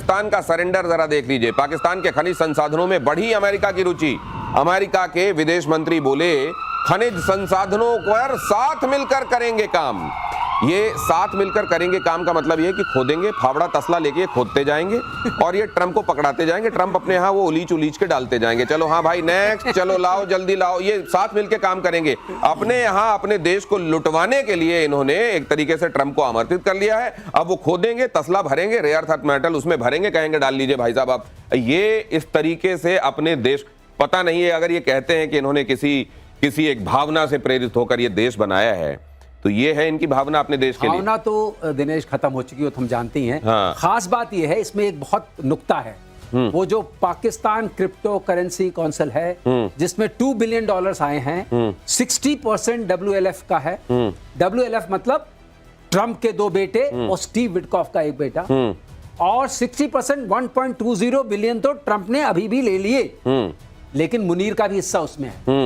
पाकिस्तान का सरेंडर जरा देख लीजिए। पाकिस्तान के खनिज संसाधनों में बढ़ी अमेरिका की रुचि। अमेरिका के विदेश मंत्री बोले खनिज संसाधनों पर साथ मिलकर करेंगे काम। ये साथ मिलकर करेंगे काम का मतलब ये कि खोदेंगे, फावड़ा तसला लेके खोदते जाएंगे और ये ट्रंप को पकड़ाते जाएंगे। ट्रंप अपने यहाँ वो उलीच उलीच के डालते जाएंगे, चलो हाँ भाई नेक्स्ट, चलो लाओ जल्दी लाओ। ये साथ मिलकर काम करेंगे। अपने यहाँ अपने देश को लुटवाने के लिए इन्होंने एक तरीके से ट्रंप को आमंत्रित कर लिया है। अब वो खोदेंगे, तसला भरेंगे, रेयर अर्थ मेटल उसमें भरेंगे, कहेंगे डाल लीजिए भाई साहब आप। ये इस तरीके से अपने देश, पता नहीं है अगर ये कहते हैं कि इन्होंने किसी एक भावना से प्रेरित होकर ये देश बनाया है, तो ये है इनकी भावना अपने देश के लिए। भावना तो दिनेश खत्म हो चुकी हो, तो हम जानते ही हैं। हाँ। खास बात ये है, इसमें एक बहुत नुक्ता है, वो जो पाकिस्तान क्रिप्टो करेंसी काउंसिल है जिसमें $2 बिलियन आए हैं, 60% WLF का है। WLF मतलब ट्रंप के 2 बेटे और स्टीव विटकॉफ का 1 बेटा, और 60% 1.20 बिलियन तो ट्रंप ने अभी भी ले लिए, लेकिन मुनीर का भी हिस्सा उसमें है।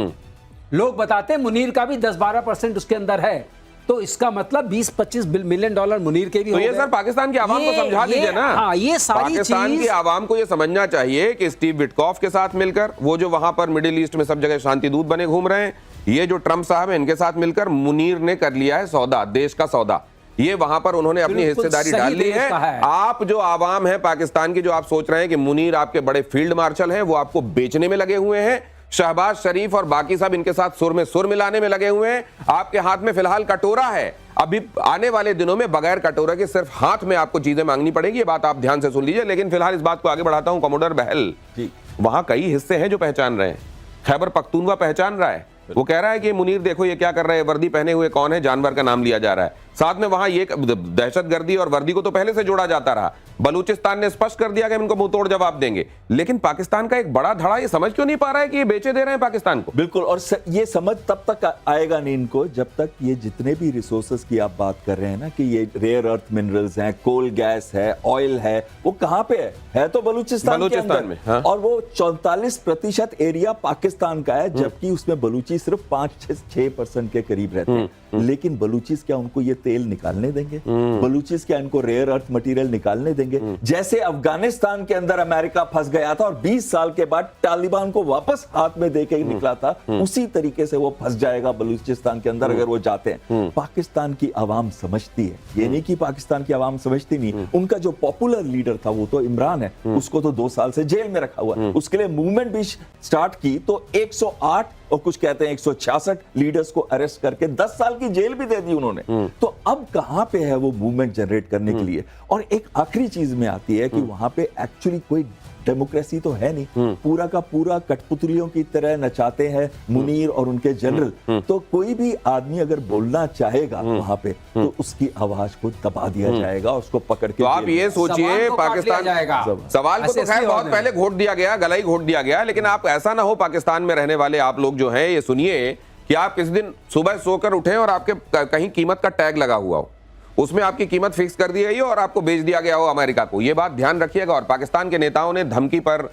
लोग बताते हैं मुनीर का भी 10-12% उसके अंदर है, तो इसका मतलब 20-25 मिलियन डॉलर मुनीर के भी तो हो ये गए। सर पाकिस्तान की आवाम को समझा दीजिए ना। हाँ, ये सारी पाकिस्तान की आवाम को ये समझना चाहिए कि स्टीव विटकॉफ के साथ मिलकर, वो जो वहां पर मिडिल ईस्ट में सब जगह शांति दूत बने घूम रहे हैं, ये जो ट्रंप साहब है इनके साथ मिलकर मुनीर ने कर लिया है सौदा, देश का सौदा। ये वहां पर उन्होंने अपनी हिस्सेदारी डाल ली है। आप जो आवाम है पाकिस्तान की, जो आप सोच रहे हैं कि मुनीर आपके बड़े फील्ड मार्शल हैं, वो आपको बेचने में लगे हुए हैं। शहबाज शरीफ और बाकी सब इनके साथ सुर में सुर मिलाने में लगे हुए हैं। आपके हाथ में फिलहाल कटोरा है, अभी आने वाले दिनों में बगैर कटोरा के सिर्फ हाथ में आपको चीजें मांगनी पड़ेगी। ये बात आप ध्यान से सुन लीजिए। लेकिन फिलहाल इस बात को आगे बढ़ाता हूं। कमोडर बहल जी, वहां कई हिस्से हैं जो पहचान रहे हैं। खैबर पख्तूनवा पहचान रहा है, वो कह रहा है कि मुनीर देखो ये क्या कर रहे हैं, वर्दी पहने हुए कौन है, जानवर का नाम लिया जा रहा है। साथ में वहां ये दहशतगर्दी और वर्दी को तो पहले से जोड़ा जाता रहा। बलूचिस्तान ने स्पष्ट कर दिया कि हम इनको मुंह तोड़ जवाब देंगे। लेकिन पाकिस्तान का एक बड़ा धड़ा ये समझ क्यों नहीं पा रहा है कि ये बेचे दे रहे हैं पाकिस्तान को? बिल्कुल, और ये समझ तब तक आएगा नहीं इनको जब तक ये जितने भी रिसोर्सेस की आप बात कर रहे हैं ना, कि ये रेयर अर्थ मिनरल्स हैं, कोल गैस है, ऑयल है, वो कहां पे है तो बलूचिस्तान के अंदर में। हाँ। और वो 44% एरिया पाकिस्तान का है, जबकि उसमें बलूची सिर्फ 5-6% के करीब रहते हैं। लेकिन बलूचिस क्या उनको ये तेल निकालने देंगे? बलूचिस क्या इनको रेयर अर्थ मटेरियल निकालने देंगे? जैसे अफगानिस्तान के अंदर अमेरिका फंस गया था और 20 साल के बाद तालिबान को वापस हाथ में देके ही निकला था, उसी तरीके से वो फंस जाएगा बलूचिस्तान के अंदर अगर वो जाते हैं। पाकिस्तान की आवाम समझती है, ये नहीं कि पाकिस्तान की आवाम समझती नहीं। उनका जो पॉपुलर लीडर था वो तो इमरान है, उसको तो 2 साल से जेल में रखा हुआ। उसके लिए मूवमेंट भी स्टार्ट की तो 108 और कुछ कहते हैं 166 लीडर्स को अरेस्ट करके 10 साल की जेल भी दे दी उन्होंने। तो अब कहां पे है वो मूवमेंट जनरेट करने के लिए? और एक आखिरी चीज में आती है कि वहां पे एक्चुअली कोई डेमोक्रेसी तो है नहीं, पूरा का पूरा कठपुतलियों की तरह नचाते हैं मुनीर और उनके जनरल। तो कोई भी आदमी अगर बोलना चाहेगा वहां पे तो उसकी आवाज को दबा दिया जाएगा, उसको पकड़ के। तो आप ये सोचिए पाकिस्तान, सवाल को तो खैर बहुत पहले घोट दिया गया, गला ही घोट दिया गया। लेकिन आप ऐसा ना हो, पाकिस्तान में रहने वाले आप लोग जो हैं ये सुनिए कि आप किसी दिन सुबह सोकर उठें और आपके कहीं कीमत का टैग लगा हुआ हो, उसमें आपकी कीमत फिक्स कर दी गई हो और आपको बेच दिया गया हो अमेरिका को। यह बात ध्यान रखिएगा। और पाकिस्तान के नेताओं ने धमकी पर,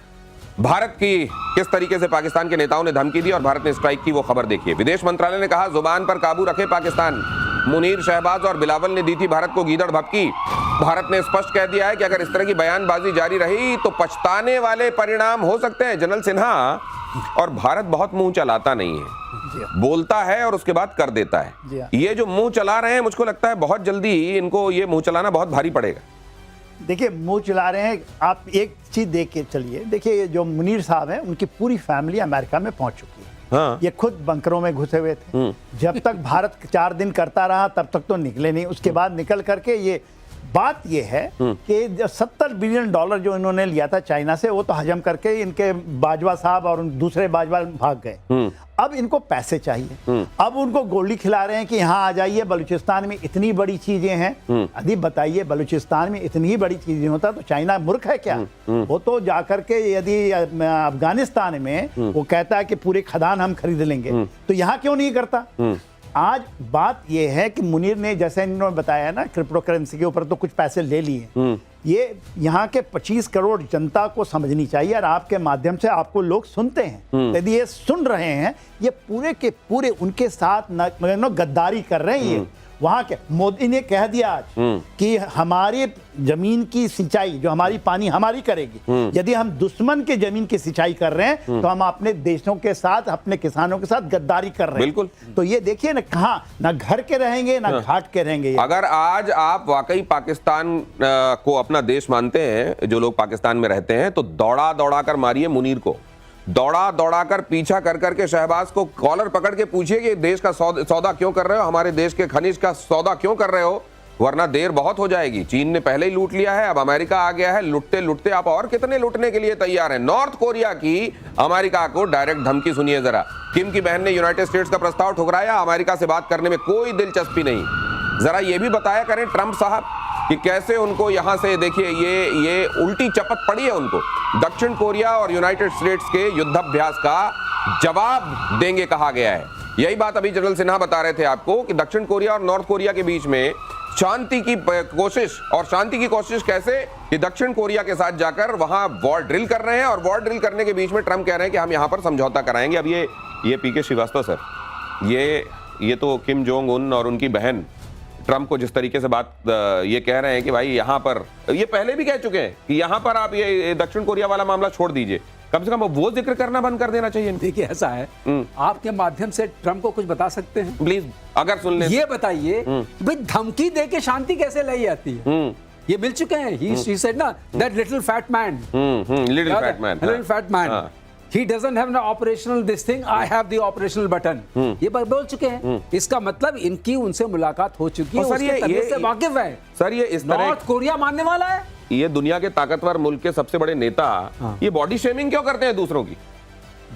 भारत की किस तरीके से पाकिस्तान के नेताओं ने धमकी दी और भारत ने स्ट्राइक की, वो खबर देखिए। विदेश मंत्रालय ने कहा जुबान पर काबू रखे पाकिस्तान। मुनीर, शहबाज और बिलावल ने दी थी भारत को गीदड़ भभकी। भारत ने स्पष्ट कह दिया है कि अगर इस तरह की बयानबाजी जारी रही तो पछताने वाले परिणाम हो सकते हैं। जनरल सिन्हा, और भारत बहुत मुंह चलाता नहीं है, बोलता है और उसके बाद कर देता है। ये जो मुंह चला रहे हैं, मुझको लगता है बहुत जल्दी इनको ये मुंह चलाना बहुत भारी पड़ेगा। देखिए, मुंह चला रहे हैं, आप एक चीज देख के चलिए। देखिए, जो मुनीर साहब हैं उनकी पूरी फैमिली अमेरिका में पहुंच चुकी है। हाँ। ये खुद बंकरों में घुसे हुए थे। जब तक भारत 4 दिन करता रहा तब तक तो निकले नहीं। उसके बाद निकल करके ये बात ये है कि जो $70 बिलियन जो इन्होंने लिया था चाइना से, वो तो हजम करके इनके बाजवा साहब और दूसरे बाजवा भाग गए। अब इनको पैसे चाहिए। अब उनको गोली खिला रहे हैं कि यहाँ आ जाइए, बलूचिस्तान में इतनी बड़ी चीजें हैं। यदि बताइए बलूचिस्तान में इतनी बड़ी चीजें होता तो चाइना मूर्ख है क्या? वो तो जाकर के यदि अफगानिस्तान में वो कहता है कि पूरे खदान हम खरीद लेंगे, तो यहाँ क्यों नहीं करता? आज बात यह है कि मुनीर ने, जैसे इन्होंने बताया ना, क्रिप्टो करेंसी के ऊपर तो कुछ पैसे ले लिए। ये यहाँ के 25 करोड़ जनता को समझनी चाहिए और आपके माध्यम से आपको लोग सुनते हैं। यदि ये सुन रहे हैं, ये पूरे के पूरे उनके साथ गद्दारी कर रहे हैं। ये वहां के मोदी ने कह दिया आज कि हमारे जमीन की सिंचाई जो हमारी पानी हमारी करेगी, यदि हम दुश्मन के जमीन की सिंचाई कर रहे हैं तो हम अपने देशों के साथ, अपने किसानों के साथ गद्दारी कर रहे हैं। बिल्कुल। तो ये देखिए ना, कहाँ ना घर के रहेंगे ना घाट के रहेंगे। अगर आज आप वाकई पाकिस्तान को अपना देश मानते हैं, जो लोग पाकिस्तान में रहते हैं, तो दौड़ा दौड़ा कर मारिए मुनीर को, दौड़ा दौड़ा कर पीछा कर करके शहबाज को कॉलर पकड़ के पूछिए कि देश का सौदा क्यों कर रहे हो, हमारे देश के खनिज का सौदा क्यों कर रहे हो, वरना देर बहुत हो जाएगी। चीन ने पहले ही लूट लिया है, अब अमेरिका आ गया है, लुटते लुटते आप और कितने लूटने के लिए तैयार हैं। नॉर्थ कोरिया की अमेरिका को डायरेक्ट धमकी सुनिए जरा। किम की बहन ने यूनाइटेड स्टेट्स का प्रस्ताव ठुकराया, अमेरिका से बात करने में कोई दिलचस्पी नहीं। जरा ये भी बताया करें ट्रंप साहब कि कैसे उनको यहां से, देखिए ये उल्टी चपत पड़ी है उनको। दक्षिण कोरिया और यूनाइटेड स्टेट्स के युद्धाभ्यास का जवाब देंगे कहा गया है। यही बात अभी जनरल सिन्हा बता रहे थे आपको कि दक्षिण कोरिया और नॉर्थ कोरिया के बीच में शांति की कोशिश, और शांति की कोशिश कैसे कि दक्षिण कोरिया के साथ जाकर वहां वॉर ड्रिल कर रहे हैं, और वॉर ड्रिल करने के बीच में ट्रंप कह रहे हैं कि हम यहां पर समझौता कराएंगे। अब ये पीके श्रीवास्तव सर, ये तो किम जोंग उन और उनकी बहन ट्रंप को जिस तरीके से बात ये कह रहे हैं कि भाई यहां पर, ये पहले भी कह चुके हैं कि यहां पर आप ये दक्षिण कोरिया वाला मामला छोड़ दीजिए, कम से कम वो जिक्र करना बंद कर देना चाहिए। देखिए ऐसा है, आपके माध्यम से ट्रंप को कुछ बता सकते हैं प्लीज, अगर सुन ले। ये बताइए भाई धमकी दे के शांति कैसे लाई जाती है? ये मिल चुके हैं। ही सेड ना that little fat man, little fat man, he doesn't have an operational this thing, I have the operational button। ये बोल चुके हैं। इसका मतलब इनकी उनसे मुलाकात हो चुकी है, उसके तबीयत से वाकिफ है। सर ये इस तरह नॉर्थ कोरिया मानने वाला है। ये दुनिया के ताकतवर मुल्क के सबसे बड़े नेता ये बॉडी शेमिंग क्यों करते हैं दूसरों की?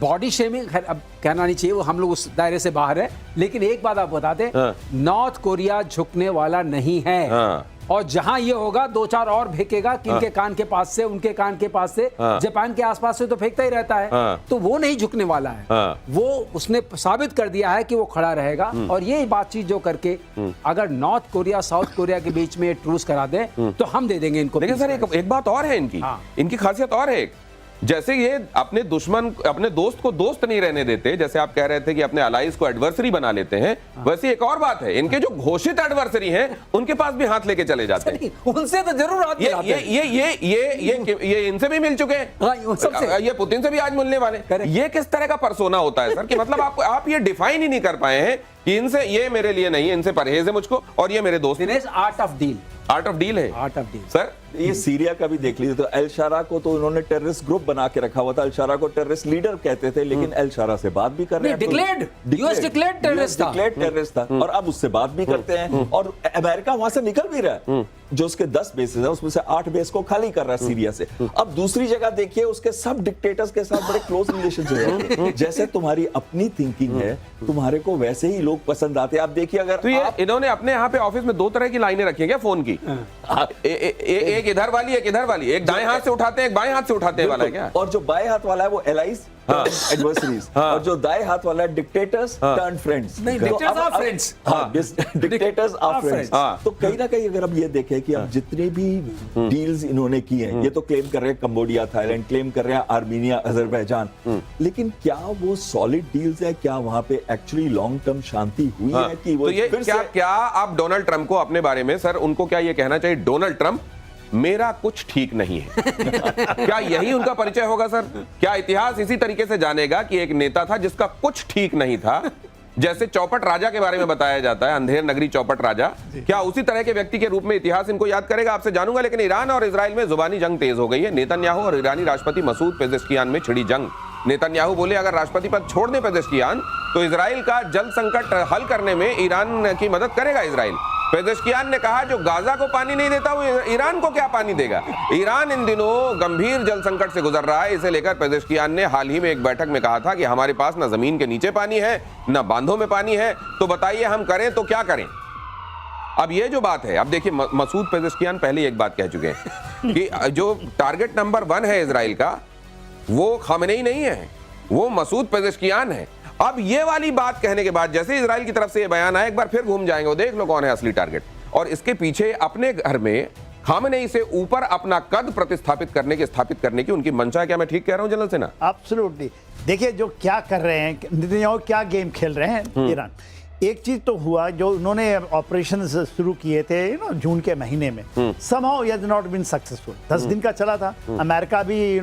बॉडी शेमिंग खैर अब कहना नहीं चाहिए, वो हम लोग उस दायरे से बाहर है, लेकिन एक बात आप बता दें, नॉर्थ कोरिया झुकने वाला नहीं है। और जहां ये होगा दो चार और फेंकेगा, किनके कान के पास से, उनके कान के पास से, जापान के आसपास से तो फेंकता ही रहता है। तो वो नहीं झुकने वाला है। वो उसने साबित कर दिया है कि वो खड़ा रहेगा। और ये बातचीत जो करके अगर नॉर्थ कोरिया साउथ कोरिया के बीच में ट्रूस करा दे तो हम दे देंगे इनको। लेकिन सर एक बात और है इनकी खासियत और है, जैसे ये अपने दुश्मन, अपने दोस्त को दोस्त नहीं रहने देते, जैसे आप कह रहे थे कि अपने अलाइज को एडवर्सरी बना लेते हैं, वैसे एक और बात है, इनके जो घोषित एडवर्सरी हैं उनके पास भी हाथ लेके चले जाते हैं। उनसे तो जरूर हाथ मिलाते हैं। ये इनसे भी मिल चुके हैं, ये पुतिन से भी आज मिलने वाले। ये किस तरह का परसोना होता है सर कि मतलब आप ये डिफाइन ही नहीं कर पाए हैं कि इनसे, ये मेरे लिए नहीं, इनसे परहेज है मुझको, और ये मेरे दोस्त। Art of deal, art of deal है। आर्ट ऑफ डील सर ये सीरिया का भी देख लीजिए तो अल शारा को तो उन्होंने टेररिस्ट ग्रुप बना के रखा हुआ था। अल शारा को टेररिस्ट लीडर कहते थे, लेकिन अल शारा से बात भी कर रहे हैं। यूएस डिक्लेयर्ड टेररिस्ट था और अब उससे बात भी करते हैं। और अमेरिका वहां से निकल भी रहा है, जो उसके 10 बेसेस है उसमें से 8 बेस को खाली कर रहा है सीरिया से। अब दूसरी जगह देखिए उसके सब डिक्टेटर्स के साथ बड़े क्लोज रिलेशनशिप है। जैसे तुम्हारी अपनी थिंकिंग है, तुम्हारे को वैसे ही लोग पसंद आते हैं। आप देखिए अगर तो ये इन्होंने अपने यहाँ पे ऑफिस में 2 तरह की लाइनें रखी है क्या फोन की? एक इधर वाली, एक इधर वाली, एक दाएं हाथ से उठाते हैं, एक बाएं हाथ से उठाते हैं वाला है क्या? और जो बाएं हाथ वाला है वो एलाइज एडवर्सरीज, और जो दाएं हाथ वाला है dictators turn friends. Dictators are friends. Dictators are friends. तो कहीं ना कहीं अगर अब ये देखें कि अब जितने भी डील्स इन्होंने की हैं, ये तो क्लेम कर रहे हैं कंबोडिया, थाईलैंड, क्लेम कर रहे हैं आर्मीनिया, अजरबैजान, लेकिन क्या वो सॉलिड डील्स है? क्या वहां पे एक्चुअली लॉन्ग टर्म शांति हुई है कि वो? तो ये क्या आप डोनाल्ड ट्रंप को अपने बारे में, सर उनको क्या ये कहना चाहिए, डोनाल्ड ट्रंप मेरा कुछ ठीक नहीं है? क्या यही उनका परिचय होगा सर? क्या इतिहास इसी तरीके से जानेगा कि एक नेता था जिसका कुछ ठीक नहीं था, जैसे चौपट राजा के बारे में बताया जाता है, अंधेर नगरी चौपट राजा, क्या उसी तरह के व्यक्ति के रूप में इतिहास इनको याद करेगा? आपसे जानूंगा। लेकिन ईरान और इजराइल में जुबानी जंग तेज हो गई है। नेतन्याहू और ईरानी राष्ट्रपति मसूद पेजेश्कियान में छिड़ी जंग। नेतन्याहू बोले अगर राष्ट्रपति पद छोड़ दे पेजेश्कियान तो इजराइल का जल संकट हल करने में ईरान की मदद करेगा इजराइल। पेजेश्कियान ने कहा जो गाजा को पानी नहीं देता वो ईरान को क्या पानी देगा? ईरान इन दिनों गंभीर जल संकट से गुजर रहा है। इसे लेकर पेजेश्कियान ने हाल ही में एक बैठक में कहा था कि हमारे पास ना जमीन के नीचे पानी है, ना बांधों में पानी है, तो बताइए हम करें तो क्या करें? अब ये जो बात है, अब देखिए मसूद पेजेश्कियान पहले एक बात कह चुके हैं कि जो टारगेट नंबर 1 है इजराइल का, वो खामेनेई नहीं है, वो मसूद पेजेश्कियान है। अब ये वाली बात कहने के बाद जैसे इजराइल की तरफ से ये बयान आया, एक बार फिर घूम जाएंगे, वो देख लो कौन है असली टारगेट। और इसके पीछे अपने घर में खामेनेई से ऊपर अपना कद प्रतिस्थापित करने की उनकी मंशा है। क्या मैं ठीक कह रहा हूं जनरल सिन्हा? एब्सोल्युटली। देखिए जो क्या कर रहे हैं नेतन्याहू, क्या गेम खेल रहे हैं ईरान। एक चीज तो हुआ, जो उन्होंने ऑपरेशन शुरू किए थे जून के महीने में, somehow it has not been successful। 10 दिन का चला था, अमेरिका भी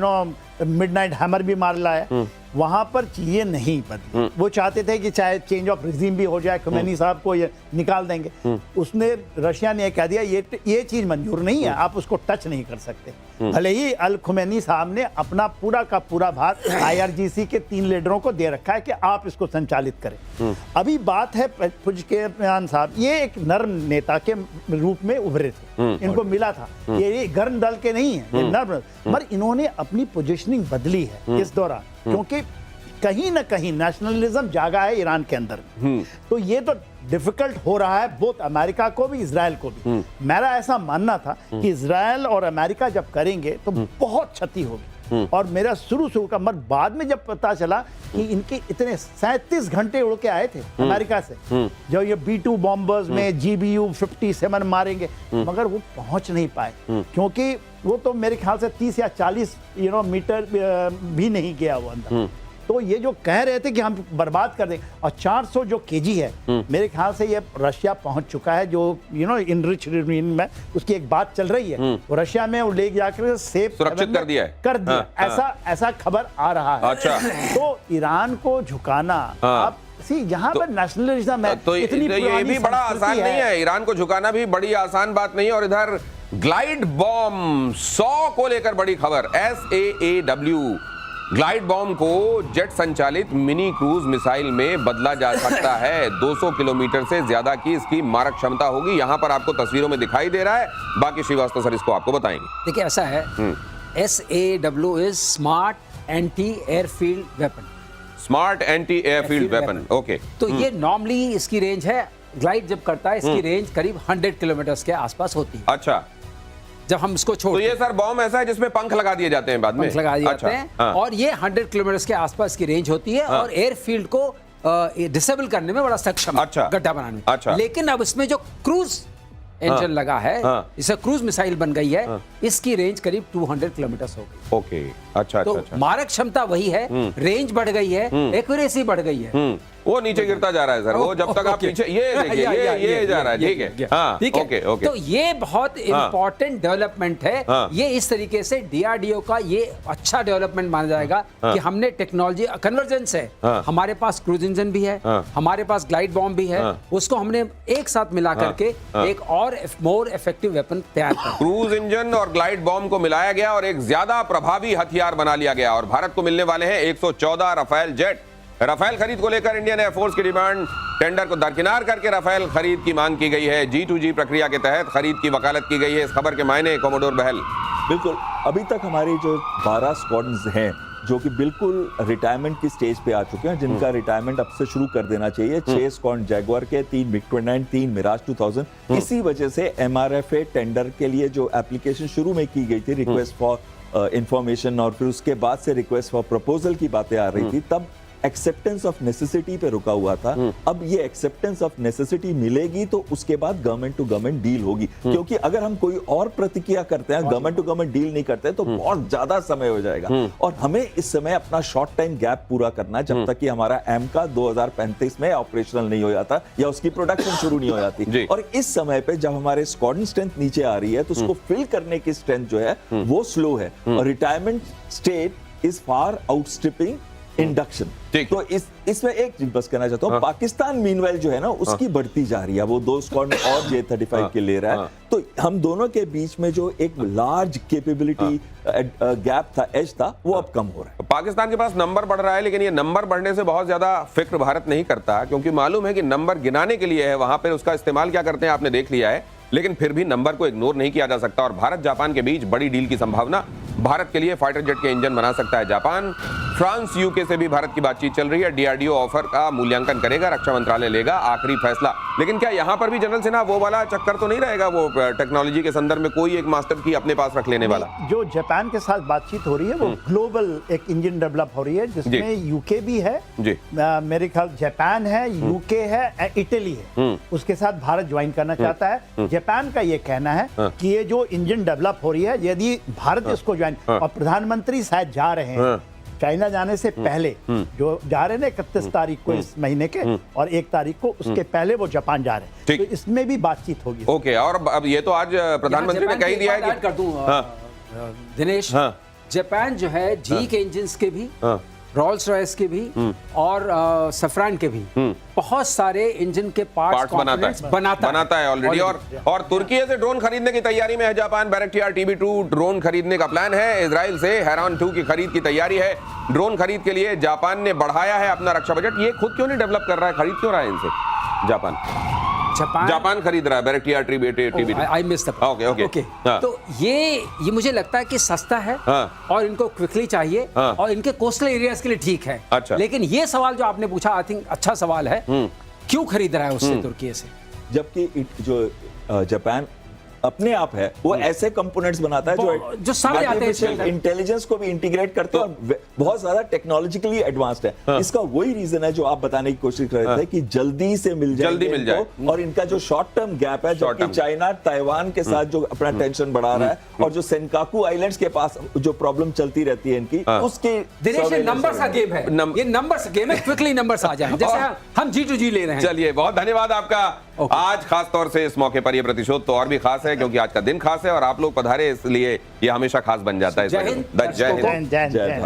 मिडनाइट हैमर भी मार लाया, वहां पर चीजें नहीं बदली। वो चाहते थे कि चाहे चेंज ऑफ रिजीम भी हो जाए, खुमैनी साहब को ये निकाल देंगे। उसने, रशिया ने कह दिया ये चीज मंजूर नहीं है, आप उसको टच नहीं कर सकते। भले ही अल खुमैनी साहब ने अपना पूरा का पूरा भार IRGC के 3 लीडरों को दे रखा है कि आप इसको संचालित करें। अभी बात है पुजकियान साहब, ये एक नर्म नेता के रूप में उभरे थे, इनको मिला था, ये गर्म दल के नहीं है, ये नर्म, मगर इन्होंने अपनी पोजीशनिंग बदली है इस दौरान, क्योंकि कहीं ना कहीं नेशनलिज्म जागा है ईरान के अंदर। तो ये तो डिफिकल्ट हो रहा है बोथ अमेरिका को भी, इजराइल को भी। मेरा ऐसा मानना था कि इजराइल और अमेरिका जब करेंगे तो बहुत क्षति होगी, और मेरा शुरू का, मगर बाद में जब पता चला कि इनके इतने 37 घंटे उड़ के आए थे अमेरिका से, जो ये B-2 बॉम्बर्स में GBU-57 मारेंगे, मगर वो पहुंच नहीं पाए, क्योंकि वो तो मेरे ख्याल से 30 या 40 मीटर भी नहीं गया वो अंदर। तो ये जो कह रहे थे कि हम बर्बाद कर देंगे, और 400 जो केजी है, मेरे ख्याल से ये रशिया पहुंच चुका है, जो इनरिच में उसकी एक बात चल रही है, वो रशिया में वो ले जाकर सेफ सुरक्षित कर दिया है, ऐसा खबर आ रहा है। अच्छा। तो ईरान को झुकाना, अब यहाँ पर नेशनलिज्म है, तो ये भी बड़ा आसान नहीं है, ईरान को झुकाना भी बड़ी आसान बात नहीं है। और इधर ग्लाइड बॉम्ब 100 को लेकर बड़ी खबर, SAAW ग्लाइड बॉम्ब को जेट संचालित मिनी क्रूज मिसाइल में बदला जा सकता है। 200 किलोमीटर से ज्यादा की इसकी मारक क्षमता होगी। यहां पर आपको तस्वीरों में दिखाई दे रहा है, बाकी श्रीवास्तव सर इसको आपको बताएंगे। देखिए ऐसा है, SAW is smart anti airfield weapon. Smart anti airfield weapon, okay. तो ये नॉर्मली इसकी रेंज है, ग्लाइड जब करता है इसकी रेंज करीब 100 किलोमीटर के आसपास होती है। अच्छा, जब हम इसको छोड़, तो ये सर बॉम्ब ऐसा है जिसमें पंख लगा दिए जाते हैं बाद में, पंख लगा दिए अच्छा, जाते हैं, हाँ। और ये 100 किलोमीटर के आसपास की रेंज होती है, और एयरफील्ड को डिसेबल करने में बड़ा सक्षम है, अच्छा, गड्ढा बनाने में। अच्छा। लेकिन अब इसमें जो क्रूज इंजन लगा है, इसे क्रूज मिसाइल बन गई है, इसकी रेंज करीब 200 किलोमीटर हो गई। ओके, अच्छा, तो अच्छा, मारक क्षमता वही है, रेंज बढ़ गई है, एक्यूरेसी बढ़ गई है। वो नीचे गिरता जा रहा है सर, वो जब तक आप पीछे, ये देखिए, ये जा रहा है, ठीक है, हाँ, ठीक है। Okay, okay. तो ये बहुत इंपॉर्टेंट डेवलपमेंट है। ये इस तरीके से DRDO का ये अच्छा डेवलपमेंट माना जाएगा कि हमने टेक्नोलॉजी कन्वर्जेंस है, हमारे पास क्रूज इंजन भी है, हमारे पास ग्लाइड बॉम्ब भी है, उसको हमने एक साथ मिला करके एक और मोर इफेक्टिव वेपन तैयार कर, क्रूज इंजन और ग्लाइड बॉम्ब को मिलाया गया और एक ज्यादा प्रभावी हथियार बना लिया गया। और भारत को मिलने वाले हैं 114 राफेल जेट। राफेल खरीद को लेकर इंडियन एयरफोर्स की डिमांड, टेंडर को दरकिनार करके राफेल खरीद की मांग की गई है। G2G प्रक्रिया के तहत खरीद की वकालत की गई है। इस खबर के मायने कमोडोर बहल। बिल्कुल, अभी तक हमारी जो 12 स्क्वाड्रन्स हैं जो कि बिल्कुल रिटायरमेंट की स्टेज पे आ चुके हैं, जिनका रिटायरमेंट अब से शुरू कर देना चाहिए। 6 स्क्वाड्रन जैगुआर के, 3 MiG-29, 3 मिराज 2000। इसी वजह से MRFA टेंडर के लिए जो एप्लीकेशन शुरू में की गई थी, रिक्वेस्ट फॉर इंफॉर्मेशन, और फिर उसके बाद से रिक्वेस्ट फॉर प्रपोजल की बातें आ रही थी, तब एक्सेप्टेंस ऑफ नेसेसिटी पे रुका हुआ था। अब ये एक्सेप्टेंस ऑफ नेसेसिटी मिलेगी तो उसके बाद गवर्नमेंट टू गवर्नमेंट डील होगी, क्योंकि अगर हम कोई और प्रतिक्रिया करते हैं, गवर्नमेंट टू गवर्नमेंट डील नहीं करते, तो बहुत ज्यादा समय हो जाएगा। और हमें इस समय अपना शॉर्ट टाइम गैप पूरा करना है, जब तक कि हमारा AMCA 2035 में ऑपरेशनल नहीं हो जाता या उसकी प्रोडक्शन शुरू नहीं हो जाती। और इस समय पे जब हमारे स्क्वाड्रन स्ट्रेंथ नीचे आ रही है, तो उसको फिल करने की स्ट्रेंथ जो है वो स्लो है, और retirement state is far outstripping induction. तो इसमें एक चीज बस कहना चाहता हूँ, पाकिस्तान मीनवाइल जो है ना उसकी बढ़ती जा रही है, वो 2 स्क्वाड्रन और J-35 के ले रहा है। तो हम दोनों के बीच में जो एक लार्ज कैपेबिलिटी गैप था, एज था, वो अब कम हो रहा है। पाकिस्तान के पास नंबर बढ़ रहा है, लेकिन ये नंबर बढ़ने से बहुत ज्यादा फिक्र भारत नहीं करता, क्योंकि मालूम है कि नंबर गिनाने के लिए है, वहां पर उसका इस्तेमाल क्या करते हैं आपने देख लिया है। लेकिन फिर भी नंबर को इग्नोर नहीं किया जा सकता। और भारत जापान के बीच बड़ी डील की संभावना, भारत के लिए फाइटर जेट के इंजन बना सकता है जापान। फ्रांस, यूके से भी भारत की बातचीत चल रही है। DRDO ऑफर का मूल्यांकन करेगा, रक्षा मंत्रालय लेगा आखिरी फैसला। लेकिन क्या यहां पर भी जनरल सिन्हा वो वाला चक्कर तो नहीं रहेगा, वो टेक्नोलॉजी के संदर्भ में कोई एक मास्टर की अपने पास रख लेने वाला? जो जापान के साथ बातचीत हो रही है वो ग्लोबल एक इंजन डेवलप हो रही है, जिसमें यूके भी है जी, मेरे ख्याल जापान है, यूके है, इटली है, उसके साथ भारत ज्वाइन करना चाहता है। जापान का ये कहना है कि ये जो इंजन डेवलप हो रही है, यदि भारत इसको ज्वाइन, और प्रधानमंत्री शायद जा रहे हैं चाइना जाने से पहले जो जा रहे हैं 31 तारीख को इस महीने के और 1 तारीख को, उसके पहले वो जापान जा रहे हैं, ठीक। तो इसमें भी बातचीत होगी। ओके, और अब ये तो आज प्रधानमंत्री ने कह दिया है ऐड कर दूं दिनेश, हाँ। जापान जो है जी के इंजन्स के भी, रोल्स रॉयस के भी और सफरान के भी बहुत सारे इंजन के पार्ट्स बनाता है ऑलरेडी। और तुर्की से ड्रोन खरीदने की तैयारी में है जापान। बैरक्टियार TB2 ड्रोन खरीदने का प्लान है। इजराइल से हैरान 2 की खरीद की तैयारी है। ड्रोन खरीद के लिए जापान ने बढ़ाया है अपना रक्षा बजट। ये खुद क्यों नहीं डेवलप कर रहा है, खरीद क्यों रहा है इनसे जापान खरीद रहा है बैरक्टियार TB2। I miss the okay. तो ये मुझे लगता है कि सस्ता है और इनको क्विकली चाहिए और इनके कोस्टल एरियाज के लिए ठीक है। अच्छा। लेकिन ये सवाल जो आपने पूछा आई थिंक अच्छा सवाल है, क्यों खरीद रहा है उससे तुर्की से? जबकि जो जापान अपने आप है वो ऐसे कंपोनेंट्स बनाता है जो सामने आते हैं, इंटेलिजेंस को भी इंटीग्रेट करते हैं और बहुत ज्यादा टेक्नोलॉजिकली एडवांस्ड है। इसका वही रीजन है जो आप बताने की कोशिश कर रहे थे कि जल्दी से मिल जाए और इनका जो शॉर्ट टर्म गैप है, जबकि चाइना ताइवान के साथ जो अपना टेंशन बढ़ा रहा है और जो सेनकाकू आइलैंड्स के पास जो प्रॉब्लम चलती रहती है इनकी, उसके नंबर्स का गेम है। ये नंबर्स गेम है, क्विकली नंबर्स आ जाए, जैसे हम G2G ले रहे हैं। चलिए, बहुत धन्यवाद आपका। आज खास तौर से इस मौके पर यह प्रतिशोध तो और भी खास है क्योंकि आज का दिन खास है और आप लोग पधारे, इसलिए ये हमेशा खास बन जाता है। जय हिंद। जय हिंद। जय हिंद।